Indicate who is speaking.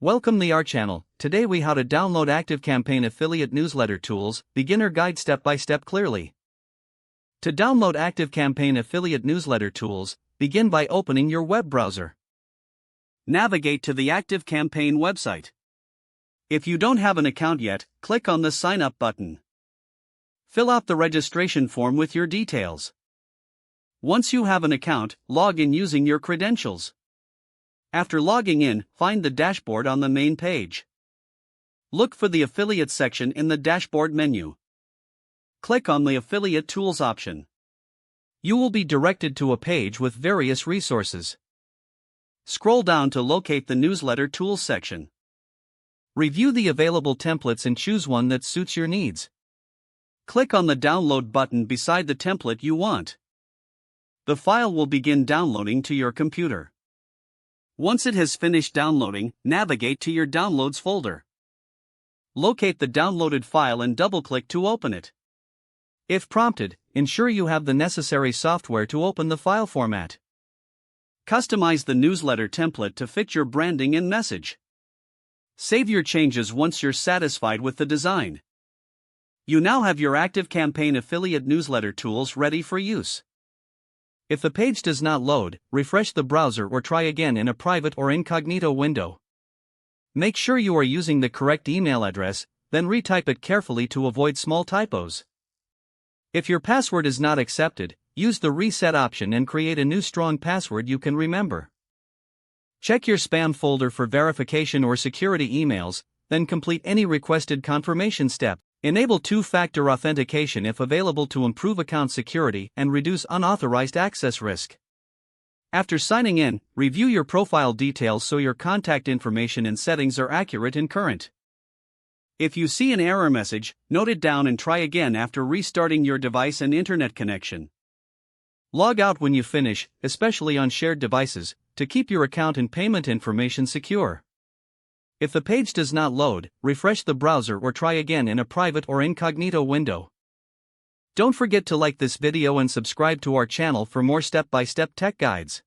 Speaker 1: Welcome to our channel. Today we how to download ActiveCampaign affiliate newsletter tools, beginner guide step by step clearly. To download ActiveCampaign affiliate newsletter tools, begin by opening your web browser. Navigate to the ActiveCampaign website. If you don't have an account yet, click on the Sign Up button. Fill out the registration form with your details. Once you have an account, log in using your credentials. After logging in, find the dashboard on the main page. Look for the Affiliate section in the dashboard menu. Click on the Affiliate Tools option. You will be directed to a page with various resources. Scroll down to locate the Newsletter Tools section. Review the available templates and choose one that suits your needs. Click on the Download button beside the template you want. The file will begin downloading to your computer. Once it has finished downloading, navigate to your Downloads folder. Locate the downloaded file and double-click to open it. If prompted, ensure you have the necessary software to open the file format. Customize the newsletter template to fit your branding and message. Save your changes once you're satisfied with the design. You now have your ActiveCampaign affiliate newsletter tools ready for use. If the page does not load, refresh the browser or try again in a private or incognito window. Make sure you are using the correct email address, then retype it carefully to avoid small typos. If your password is not accepted, use the reset option and create a new strong password you can remember. Check your spam folder for verification or security emails, then complete any requested confirmation step. Enable two-factor authentication if available to improve account security and reduce unauthorized access risk. After signing in, review your profile details so your contact information and settings are accurate and current. If you see an error message, note it down and try again after restarting your device and internet connection. Log out when you finish, especially on shared devices, to keep your account and payment information secure. If the page does not load, refresh the browser or try again in a private or incognito window. Don't forget to like this video and subscribe to our channel for more step-by-step tech guides.